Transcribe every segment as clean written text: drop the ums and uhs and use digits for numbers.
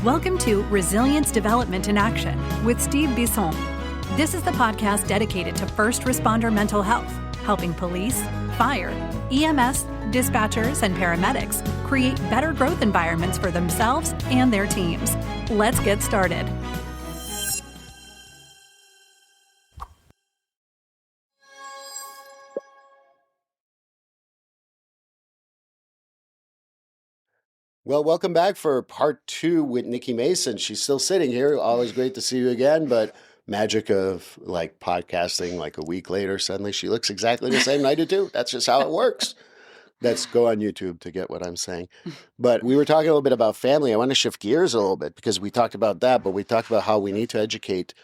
Welcome to Resilience Development in Action with Steve Bisson. This is the podcast dedicated to first responder mental health, helping police, fire, EMS, dispatchers, and paramedics create better growth environments for themselves and their teams. Let's get started. Well, welcome back for part 2 with Nikki Mason. She's still sitting here. Always great to see you again, but magic of like podcasting, like a week later, suddenly she looks exactly the same. I do too. That's just how it works. Let's go on YouTube to get what I'm saying. But we were talking a little bit about family. I want to shift gears a little bit because we talked about that, but we talked about how we need to educate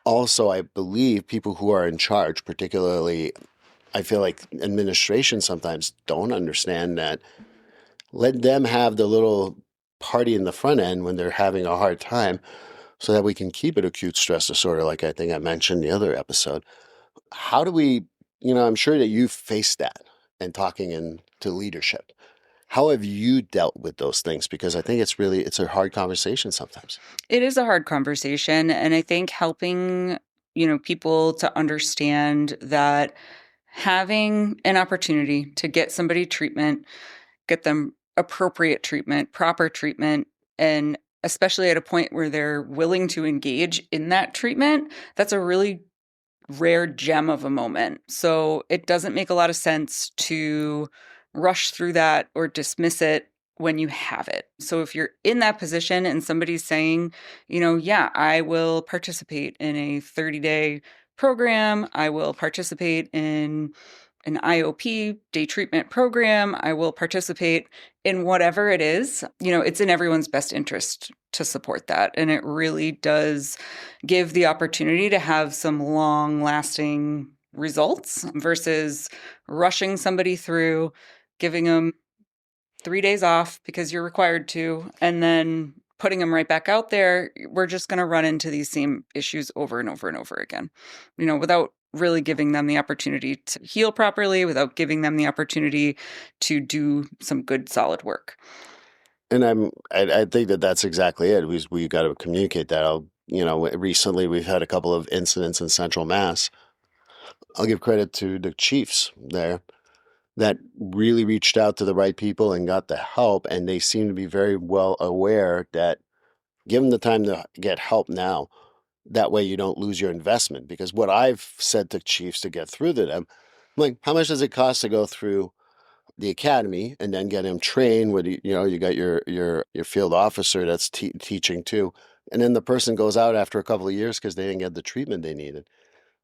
also, I believe, people who are in charge, particularly, I feel like administration sometimes don't understand that. Let them have the little party in the front end when they're having a hard time so that we can keep it acute stress disorder, like I think I mentioned the other episode. How do we, I'm sure that you've faced that and talking into leadership. How have you dealt with those things? Because I think it's a hard conversation sometimes. It is a hard conversation. And I think helping, people to understand that having an opportunity to get somebody treatment, get them appropriate treatment, proper treatment, and especially at a point where they're willing to engage in that treatment, that's a really rare gem of a moment. So it doesn't make a lot of sense to rush through that or dismiss it when you have it. So if you're in that position and somebody's saying, yeah, I will participate in a 30-day program, I will participate in an IOP, day treatment program, I will participate in whatever it is, it's in everyone's best interest to support that. And it really does give the opportunity to have some long-lasting results versus rushing somebody through, giving them 3 days off because you're required to, and then putting them right back out there. We're just going to run into these same issues over and over and over again, without really giving them the opportunity to heal properly, without giving them the opportunity to do some good, solid work. And I think that's exactly it. We got to communicate that. Recently we've had a couple of incidents in Central Mass. I'll give credit to the chiefs there that really reached out to the right people and got the help. And they seem to be very well aware that give them the time to get help now. That way you don't lose your investment. Because what I've said to chiefs to get through to them, I'm like, how much does it cost to go through the academy and then get him trained with, you got your field officer that's teaching too. And then the person goes out after a couple of years because they didn't get the treatment they needed.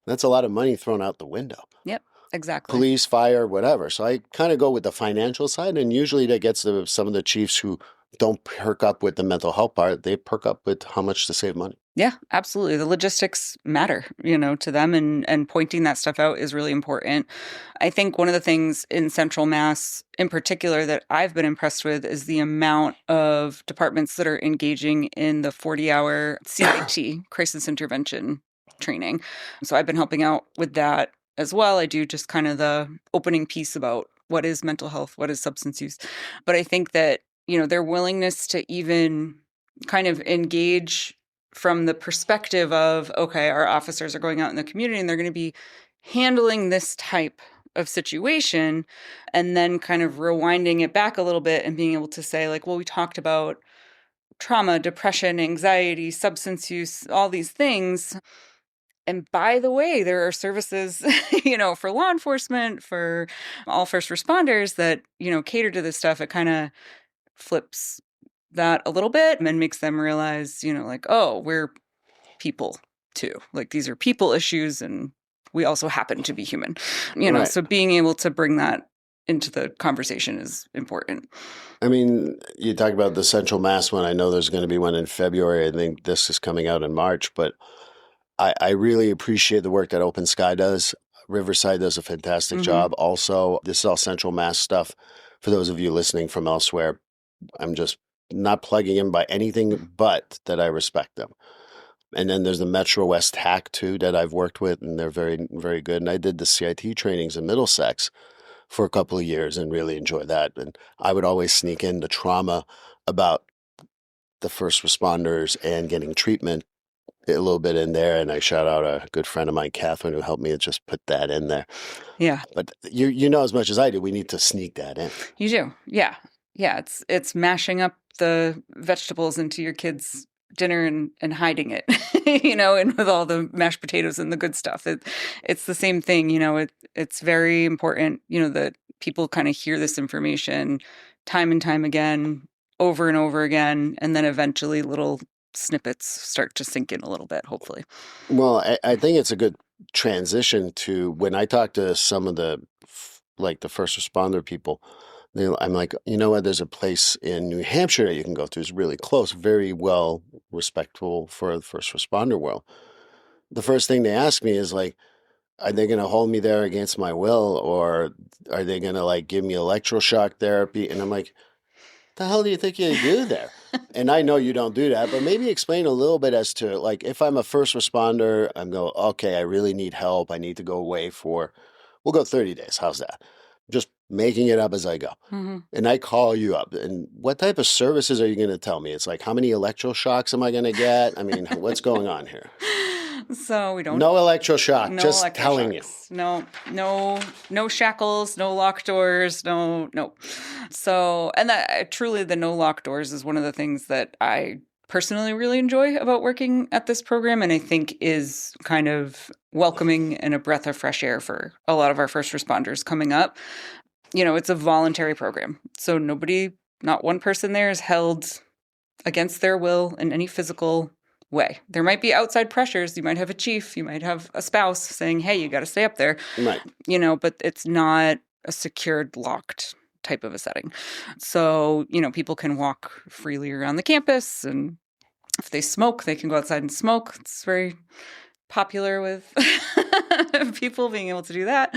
That's a lot of money thrown out the window. Yep, exactly. Police, fire, whatever. So I kind of go with the financial side. And usually that gets to some of the chiefs who don't perk up with the mental health part. They perk up with how much to save money. Yeah, absolutely. The logistics matter, to them, and pointing that stuff out is really important. I think one of the things in Central Mass in particular that I've been impressed with is the amount of departments that are engaging in the 40-hour CIT, crisis intervention training. So I've been helping out with that as well. I do just kind of the opening piece about what is mental health, what is substance use. But I think that, their willingness to even kind of engage from the perspective of, okay, our officers are going out in the community and they're going to be handling this type of situation, and then kind of rewinding it back a little bit and being able to say, like, well, we talked about trauma, depression, anxiety, substance use, all these things. And by the way, there are services, for law enforcement, for all first responders that, cater to this stuff. It kind of flips that a little bit and makes them realize, oh, we're people too. Like, these are people issues and we also happen to be human, Right. So being able to bring that into the conversation is important. I mean, you talk about the Central Mass one. I know there's going to be one in February. I think this is coming out in March, but I really appreciate the work that Open Sky does. Riverside does a fantastic job. Also, this is all Central Mass stuff. For those of you listening from elsewhere, I'm just not plugging in by anything but that I respect them. And then there's the Metro West TAC too that I've worked with, and they're very, very good. And I did the CIT trainings in Middlesex for a couple of years and really enjoyed that. And I would always sneak in the trauma about the first responders and getting treatment a little bit in there. And I shout out a good friend of mine, Catherine, who helped me just put that in there. Yeah. But you know as much as I do, we need to sneak that in. You do. Yeah. Yeah. It's mashing up the vegetables into your kids' dinner and hiding it, and with all the mashed potatoes and the good stuff. It's the same thing, it's very important, that people kind of hear this information time and time again, over and over again, and then eventually little snippets start to sink in a little bit, hopefully. Well, I think it's a good transition to when I talk to some of the first responder people. I'm like, you know what? There's a place in New Hampshire that you can go to. It's really close, very well respectful for the first responder world. The first thing they ask me is like, are they going to hold me there against my will, or are they going to give me electroshock therapy? And I'm like, the hell do you think you do there? And I know you don't do that, but maybe explain a little bit as to if I'm a first responder, I'm going, okay, I really need help. I need to go away we'll go 30 days. How's that? Just making it up as I go. Mm-hmm. And I call you up. And what type of services are you going to tell me? It's like, how many electroshocks am I going to get? I mean, what's going on here? So we don't. No electroshock. No just electroshocks. Telling you. No shackles, no locked doors, no. So, and that truly the no locked doors is one of the things that I personally really enjoy about working at this program, and I think is kind of welcoming and a breath of fresh air for a lot of our first responders coming up. It's a voluntary program. So not one person there is held against their will in any physical way. There might be outside pressures. You might have a chief, you might have a spouse saying, hey, you got to stay up there. Right. But it's not a secured, locked type of a setting. So, people can walk freely around the campus, and if they smoke, they can go outside and smoke. It's very popular with people being able to do that.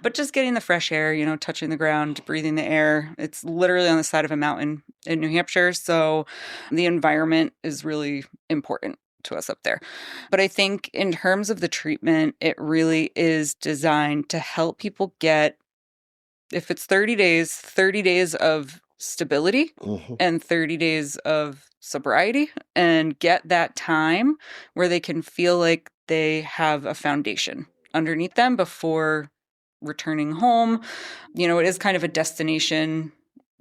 But just getting the fresh air, touching the ground, breathing the air. It's literally on the side of a mountain in New Hampshire. So the environment is really important to us up there. But I think in terms of the treatment, it really is designed to help people get, if it's 30 days of stability and 30 days of sobriety, and get that time where they can feel like they have a foundation underneath them before returning home. It is kind of a destination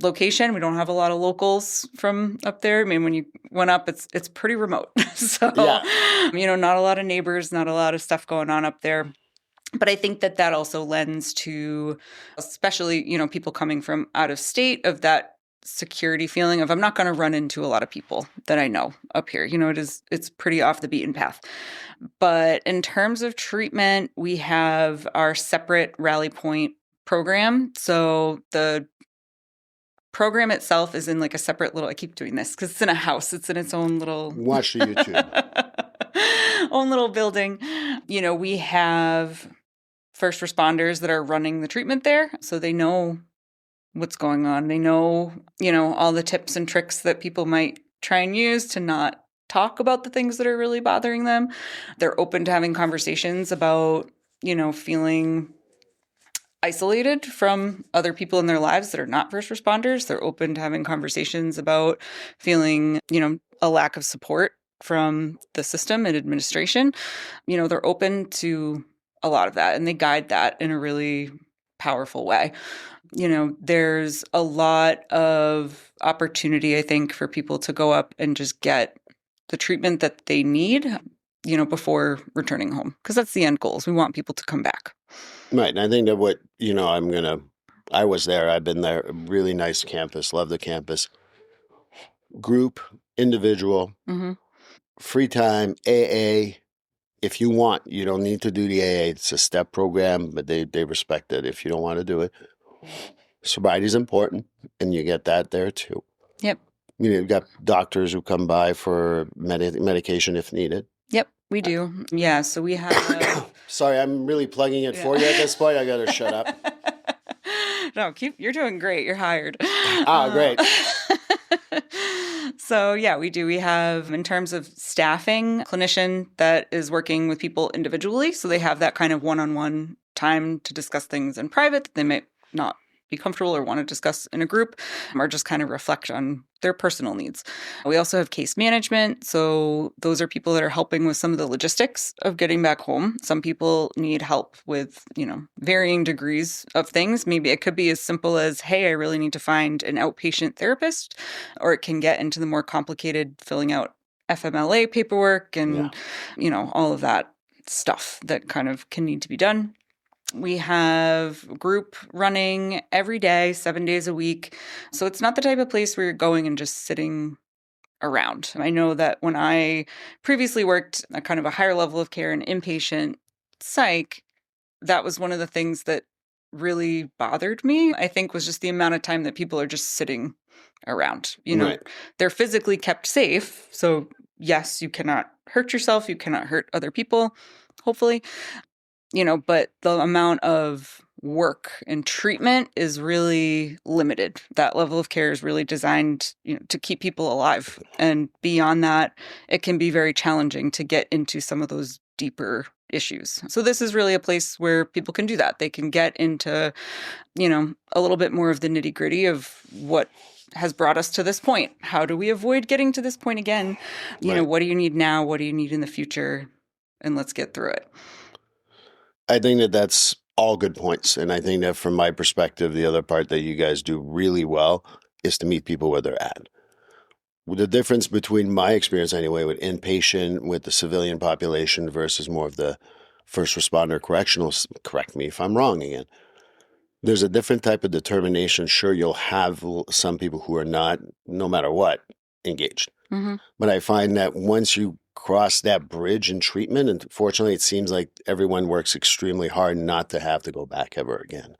location. We don't have a lot of locals from up there. I mean, when you went up, it's pretty remote. So, yeah. Not a lot of neighbors, not a lot of stuff going on up there. But I think that also lends to, especially, people coming from out of state, of that security feeling of, I'm not going to run into a lot of people that I know up here. It's pretty off the beaten path. But in terms of treatment, we have our separate Rally Point program. So the program itself is in a separate little, I keep doing this because it's in a house. It's in its own little... Watch the YouTube. own little building. We have first responders that are running the treatment there. So they know what's going on. They know, all the tips and tricks that people might try and use to not talk about the things that are really bothering them. They're open to having conversations about, feeling isolated from other people in their lives that are not first responders. They're open to having conversations about feeling, a lack of support from the system and administration. They're open to a lot of that, and they guide that in a really powerful way. There's a lot of opportunity, I think, for people to go up and just get the treatment that they need, before returning home. Because that's the end goal. We want people to come back. Right. And I think that what, I was there, I've been there, really nice campus, love the campus. Group, individual, free time, AA. If you want, you don't need to do the AA. It's a step program, but they respect it if you don't want to do it. Sobriety is important, and you get that there too. Yep. You've got doctors who come by for medication if needed. Yep, we do. Yeah, so we have... Sorry, I'm really plugging it for you at this point. I got to shut up. No, you're doing great. You're hired. Oh, great. So, yeah, we do. We have, in terms of staffing, a clinician that is working with people individually. So they have that kind of one-on-one time to discuss things in private that they might not be comfortable or want to discuss in a group, or just kind of reflect on their personal needs. We also have case management. So those are people that are helping with some of the logistics of getting back home. Some people need help with, varying degrees of things. Maybe it could be as simple as, hey, I really need to find an outpatient therapist, or it can get into the more complicated filling out FMLA paperwork and, all of that stuff that kind of can need to be done. We have group running every day, 7 days a week. So it's not the type of place where you're going and just sitting around. I know that when I previously worked a kind of a higher level of care in inpatient psych, that was one of the things that really bothered me, I think, was just the amount of time that people are just sitting around. Right. They're physically kept safe. So yes, you cannot hurt yourself. You cannot hurt other people, hopefully. But the amount of work and treatment is really limited. That level of care is really designed, to keep people alive. And beyond that, it can be very challenging to get into some of those deeper issues. So this is really a place where people can do that. They can get into, a little bit more of the nitty-gritty of what has brought us to this point. How do we avoid getting to this point again? What do you need now? What do you need in the future? And let's get through it. I think that that's all good points. And I think that from my perspective, the other part that you guys do really well is to meet people where they're at. The difference between my experience anyway with inpatient, with the civilian population versus more of the first responder correctional, correct me if I'm wrong again. There's a different type of determination. Sure, you'll have some people who are not, no matter what, engaged. Mm-hmm. But I find that once you cross that bridge in treatment, and fortunately it seems like everyone works extremely hard not to have to go back ever again.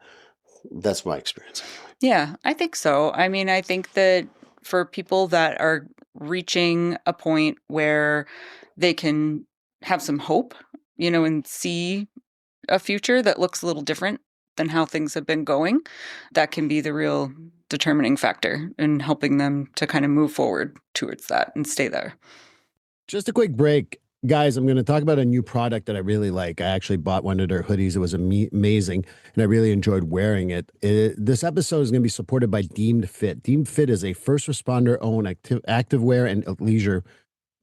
That's my experience. Yeah, I think so. I mean, I think that for people that are reaching a point where they can have some hope, and see a future that looks a little different than how things have been going, that can be the real determining factor in helping them to kind of move forward towards that and stay there. Just a quick break. Guys, I'm going to talk about a new product that I really like. I actually bought one of their hoodies. It was amazing, and I really enjoyed wearing it. This episode is going to be supported by Deemed Fit. Deemed Fit is a first responder-owned activewear and leisure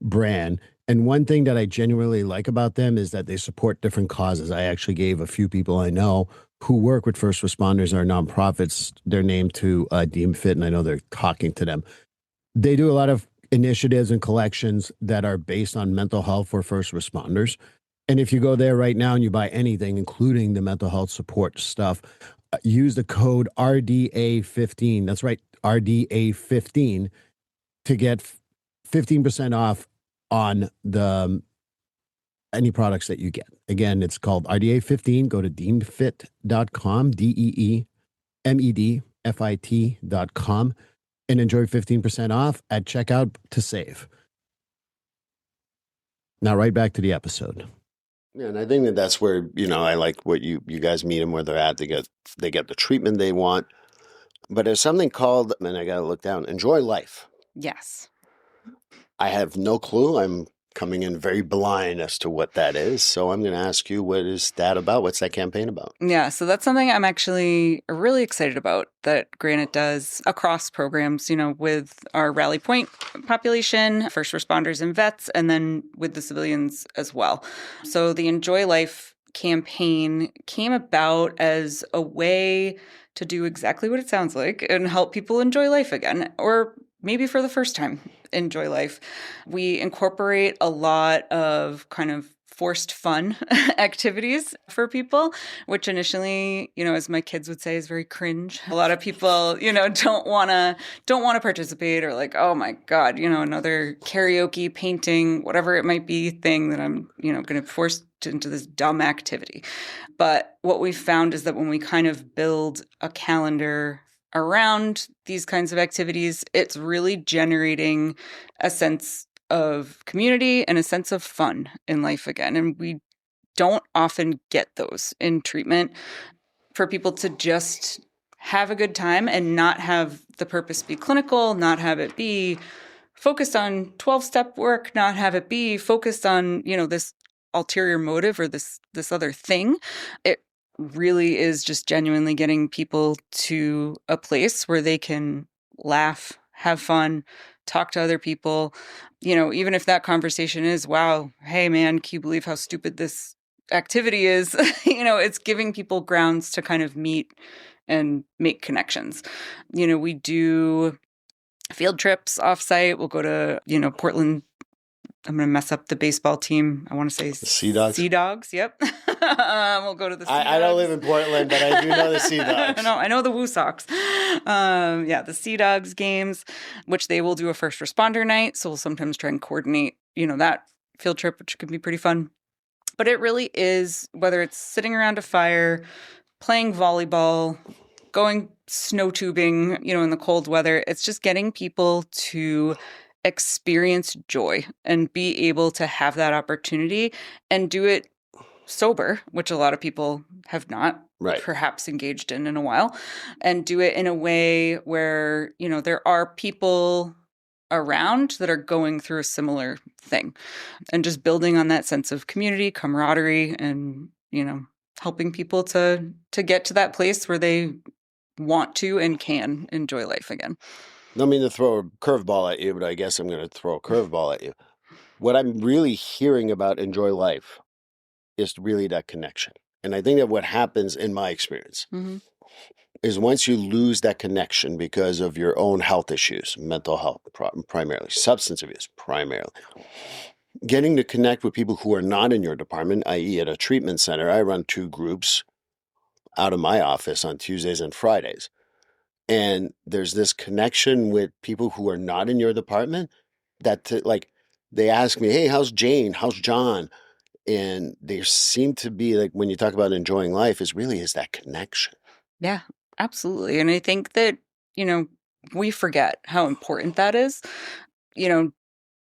brand. And one thing that I genuinely like about them is that they support different causes. I actually gave a few people I know who work with first responders or nonprofits their name to Deemed Fit, and I know they're talking to them. They do a lot of initiatives and collections that are based on mental health for first responders. And if you go there right now and you buy anything, including the mental health support stuff, use the code RDA15. That's right, RDA15 to get 15% off on any products that you get. Again, it's called RDA15. Go to deemedfit.com, DEEMEDFIT.com. and enjoy 15% off at checkout to save. Now, right back to the episode. Yeah, and I think that that's where, I like what you guys meet them where they're at. They get the treatment they want. But there's something called, and I got to look down, enjoy life. Yes. I have no clue. I'm coming in very blind as to what that is. So I'm going to ask you, what is that about? What's that campaign about? Yeah, so that's something I'm actually really excited about that Granite does across programs, with our Rally Point population, first responders and vets, and then with the civilians as well. So the Enjoy Life campaign came about as a way to do exactly what it sounds like and help people enjoy life again, or maybe for the first time, enjoy life. We incorporate a lot of kind of forced fun activities for people, which initially, as my kids would say, is very cringe. A lot of people, don't want to participate, or like, oh my God, another karaoke, painting, whatever it might be thing that I'm, going to force into this dumb activity. But what we found is that when we kind of build a calendar around these kinds of activities, it's really generating a sense of community and a sense of fun in life again. And we don't often get those in treatment, for people to just have a good time and not have the purpose be clinical, not have it be focused on 12-step work, not have it be focused on, this ulterior motive or this other thing. It really is just genuinely getting people to a place where they can laugh, have fun, talk to other people. Even if that conversation is, wow, hey man, can you believe how stupid this activity is? It's giving people grounds to kind of meet and make connections. We do field trips offsite. We'll go to, Portland. I'm going to mess up the baseball team. I want to say The Sea Dogs. Sea Dogs. Yep. We'll go to the Sea Dogs. I don't live in Portland, but I do know the Sea Dogs. No, I know the Woo Sox. The Sea Dogs games, which they will do a first responder night. So we'll sometimes try and coordinate, that field trip, which can be pretty fun. But it really is, whether it's sitting around a fire, playing volleyball, going snow tubing, in the cold weather, it's just getting people to experience joy and be able to have that opportunity and do it sober, which a lot of people have not perhaps engaged in a while, and do it in a way where, there are people around that are going through a similar thing, and just building on that sense of community, camaraderie, and, helping people to get to that place where they want to and can enjoy life again. Don't mean to throw a curveball at you, but I guess I'm going to throw a curveball at you. What I'm really hearing about Enjoy Life is really that connection. And I think that what happens in my experience is once you lose that connection because of your own health issues, mental health primarily, substance abuse primarily, getting to connect with people who are not in your department, i.e. at a treatment center. I run 2 groups out of my office on Tuesdays and Fridays. And there's this connection with people who are not in your department that they ask me, hey, how's Jane? How's John? And there seem to be, like, when you talk about enjoying life, is that connection. Yeah, absolutely. And I think that, we forget how important that is,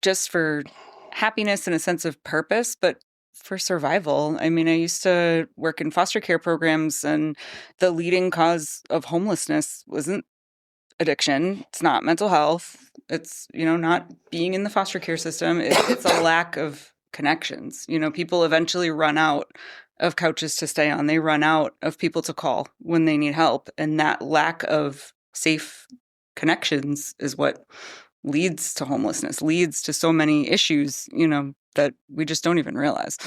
just for happiness and a sense of purpose, but for survival. I mean, I used to work in foster care programs, and the leading cause of homelessness wasn't addiction. It's not mental health. It's, not being in the foster care system. It's a lack of connections. People eventually run out of couches to stay on. They run out of people to call when they need help. And that lack of safe connections is what leads to homelessness, leads to so many issues, that we just don't even realize.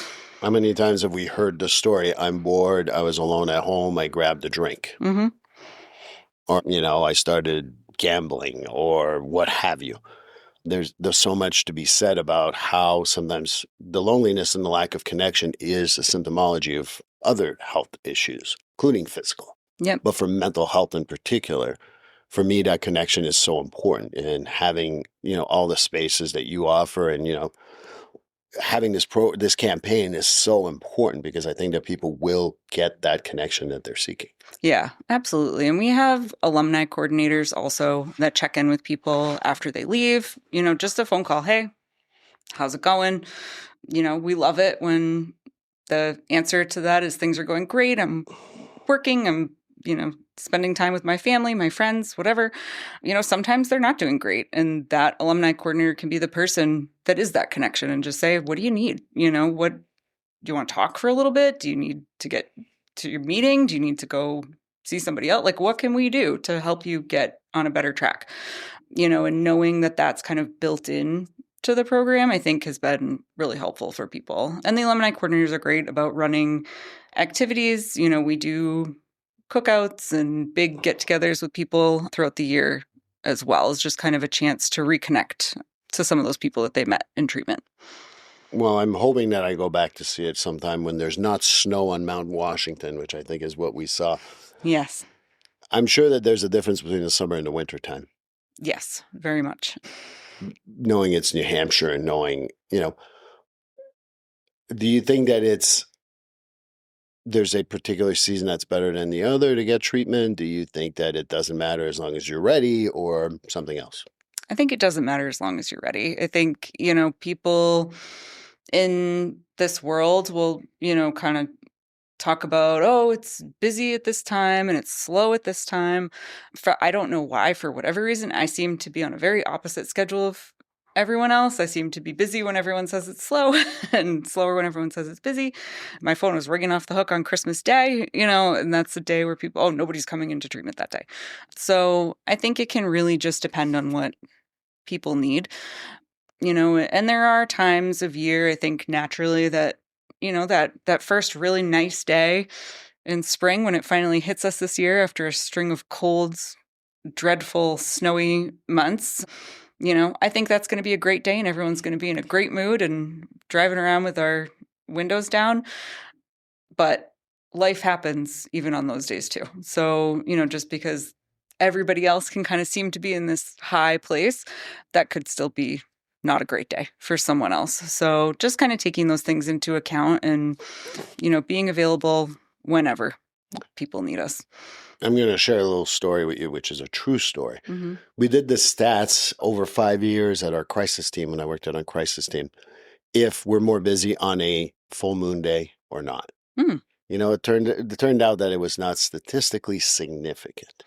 How many times have we heard the story, I'm bored, I was alone at home, I grabbed a drink. Mm-hmm. Or, I started gambling or what have you. There's so much to be said about how sometimes the loneliness and the lack of connection is a symptomology of other health issues, including physical. Yep. But for mental health in particular, for me, that connection is so important. And having, all the spaces that you offer and, having this campaign is so important because I think that people will get that connection that they're seeking. Yeah, absolutely. And we have alumni coordinators also that check in with people after they leave, just a phone call. Hey, how's it going? We love it when the answer to that is things are going great. I'm working. I'm, spending time with my family, my friends, whatever. Sometimes they're not doing great. And that alumni coordinator can be the person that is that connection and just say, what do you need? What do you want to talk for a little bit? Do you need to get to your meeting? Do you need to go see somebody else? Like, what can we do to help you get on a better track? And knowing that that's kind of built in to the program, I think has been really helpful for people. And the alumni coordinators are great about running activities. We do cookouts and big get-togethers with people throughout the year as well. It's just kind of a chance to reconnect to some of those people that they met in treatment. Well, I'm hoping that I go back to see it sometime when there's not snow on Mount Washington, which I think is what we saw. Yes. I'm sure that there's a difference between the summer and the winter time. Yes, very much. Knowing it's New Hampshire and knowing, do you think that there's a particular season that's better than the other to get treatment? Do you think that it doesn't matter as long as you're ready or something else? I think it doesn't matter as long as you're ready. I think, people in this world will, kind of talk about, oh, it's busy at this time and it's slow at this time. I don't know why, for whatever reason, I seem to be on a very opposite schedule of everyone else. I seem to be busy when everyone says it's slow and slower when everyone says it's busy. My phone was ringing off the hook on Christmas Day, and that's the day where people, nobody's coming into treatment that day. So I think it can really just depend on what people need, and there are times of year, I think naturally that, that first really nice day in spring when it finally hits us this year after a string of cold, dreadful, snowy months, I think that's going to be a great day and everyone's going to be in a great mood and driving around with our windows down. But life happens even on those days too. So, just because everybody else can kind of seem to be in this high place, that could still be not a great day for someone else. So just kind of taking those things into account and, being available whenever people need us. I'm going to share a little story with you, which is a true story. Mm-hmm. We did the stats over 5 years at our crisis team when I worked at our crisis team, if we're more busy on a full moon day or not. Mm. It turned out that it was not statistically significant.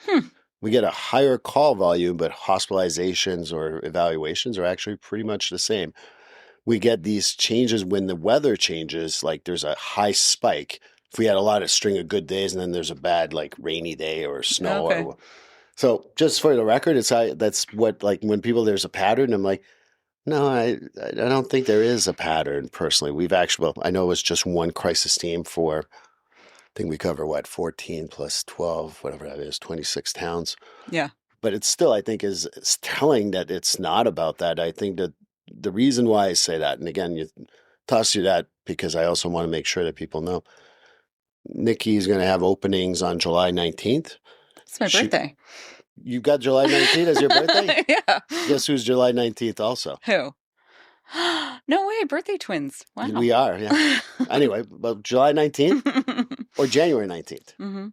We get a higher call volume, but hospitalizations or evaluations are actually pretty much the same. We get these changes when the weather changes, like there's a high spike. If we had a lot of string of good days and then there's a bad like rainy day or snow. Okay. So just for the record, that's what, like when there's a pattern, I'm like, no, I don't think there is a pattern personally. We've actually, I know it was just one crisis team for, I think we cover 14 plus 12, whatever that is, 26 towns. Yeah. But it's still, I think, is telling that it's not about that. I think that the reason why I say that, and again, you toss you that because I also want to make sure that people know, Nikki is going to have openings on July 19th. It's my birthday. You got July 19th as your birthday? Yeah. Guess who's July 19th also? Who? No way, birthday twins. Wow. We are, yeah. Anyway, but July 19th or January 19th. Mm-hmm.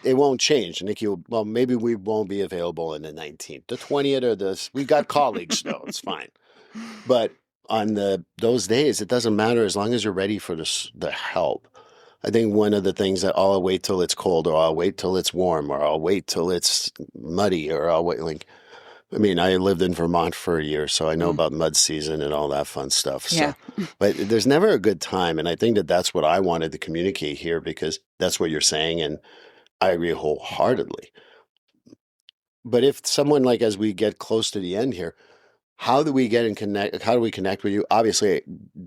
It won't change. Nikki maybe we won't be available on the 19th. The 20th or we got colleagues though. It's fine. But on those days, it doesn't matter as long as you're ready for the help. I think one of the things that I'll wait till it's cold, or I'll wait till it's warm, or I'll wait till it's muddy, or I'll wait I lived in Vermont for a year, so I know about mud season and all that fun stuff. So, Yeah. But there's never a good time, and I think that that's what I wanted to communicate here because that's what you're saying, and I agree wholeheartedly. But if someone as we get close to the end here, how do we How do we connect with you? Obviously,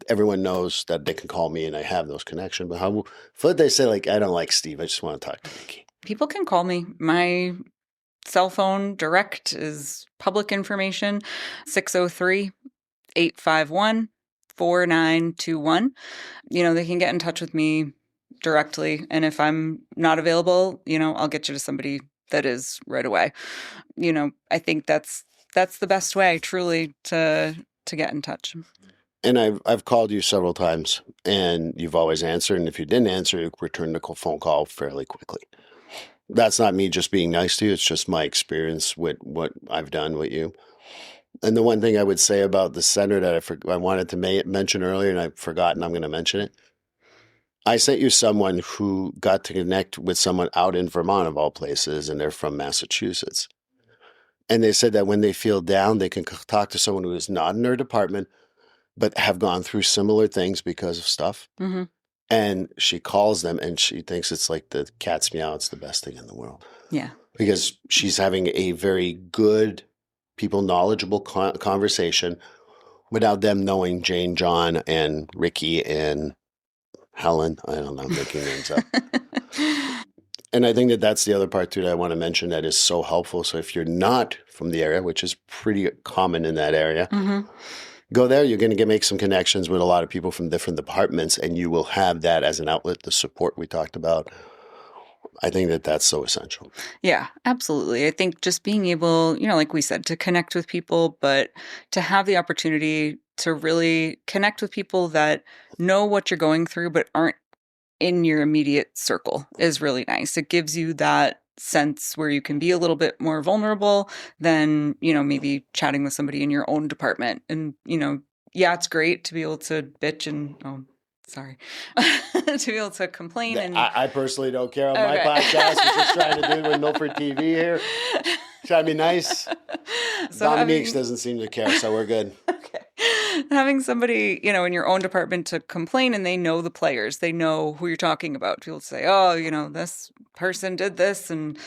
everyone knows that they can call me and I have those connections. But if they say I don't like Steve, I just want to talk to Nikki. People can call me. My cell phone direct is public information, 603-851-4921. They can get in touch with me directly. And if I'm not available, I'll get you to somebody that is right away. I think that's the best way, truly, to get in touch. And I've called you several times, and you've always answered. And if you didn't answer, you return the phone call fairly quickly. That's not me just being nice to you. It's just my experience with what I've done with you. And the one thing I would say about the center that I wanted to mention earlier, and I've forgotten, I'm going to mention it. I sent you someone who got to connect with someone out in Vermont, of all places, and they're from Massachusetts. And they said that when they feel down, they can talk to someone who is not in their department, but have gone through similar things because of stuff. Mm-hmm. And she calls them and she thinks it's like the cat's meow. It's the best thing in the world. Yeah. Because she's having a very good, knowledgeable conversation without them knowing Jane, John, and Ricky, and Helen. I don't know, I'm making names up. And I think that that's the other part too that I want to mention that is so helpful. So if you're not from the area, which is pretty common in that area, go there. You're going to make some connections with a lot of people from different departments, and you will have that as an outlet, the support we talked about. I think that that's so essential. Yeah, absolutely. I think just being able, like we said, to connect with people, but to have the opportunity to really connect with people that know what you're going through, but aren't in your immediate circle is really nice. It gives you that sense where you can be a little bit more vulnerable than, maybe chatting with somebody in your own department. And, yeah, it's great to be able to bitch and, to be able to complain. And I personally don't care on my podcast. We're just trying to do it with Milford TV here. Try to be nice. So Dominique doesn't seem to care, so we're good. Okay. having somebody, in your own department to complain, and they know the players, they know who you're talking about. People say, oh, this person did this, and,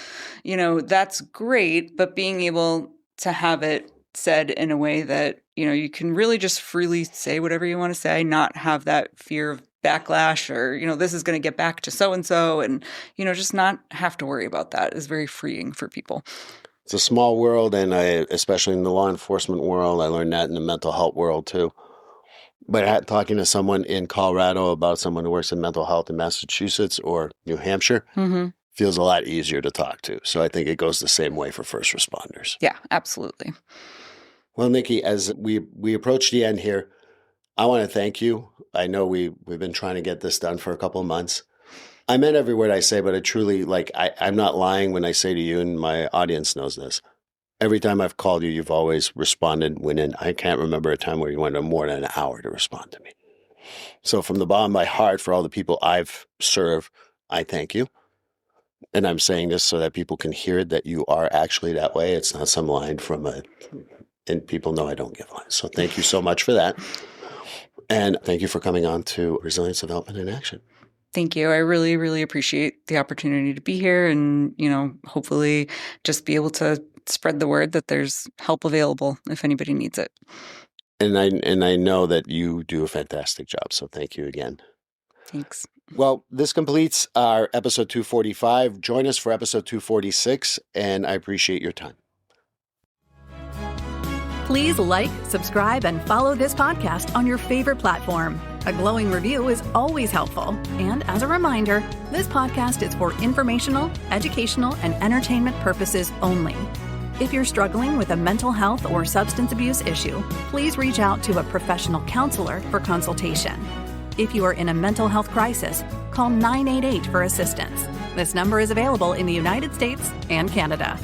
that's great. But being able to have it said in a way that, you can really just freely say whatever you want to say, not have that fear of backlash or, this is going to get back to so-and-so, and, just not have to worry about that is very freeing for people. It's a small world, and especially in the law enforcement world, I learned that in the mental health world too. But talking to someone in Colorado about someone who works in mental health in Massachusetts or New Hampshire feels a lot easier to talk to. So I think it goes the same way for first responders. Yeah, absolutely. Well, Nikki, as we approach the end here, I want to thank you. I know we've been trying to get this done for a couple of months. I meant every word I say, but I truly, I'm not lying when I say to you, and my audience knows this. Every time I've called you, you've always responded within, I can't remember a time where you went more than an hour to respond to me. So from the bottom of my heart, for all the people I've served, I thank you. And I'm saying this so that people can hear it, that you are actually that way. It's not some line and people know I don't give lines. So thank you so much for that. And thank you for coming on to Resilience Development in Action. Thank you. I really, really appreciate the opportunity to be here and, hopefully just be able to spread the word that there's help available if anybody needs it. And I know that you do a fantastic job. So thank you again. Thanks. Well, this completes our episode 245. Join us for episode 246, and I appreciate your time. Please like, subscribe, and follow this podcast on your favorite platform. A glowing review is always helpful. And as a reminder, this podcast is for informational, educational, and entertainment purposes only. If you're struggling with a mental health or substance abuse issue, please reach out to a professional counselor for consultation. If you are in a mental health crisis, call 988 for assistance. This number is available in the United States and Canada.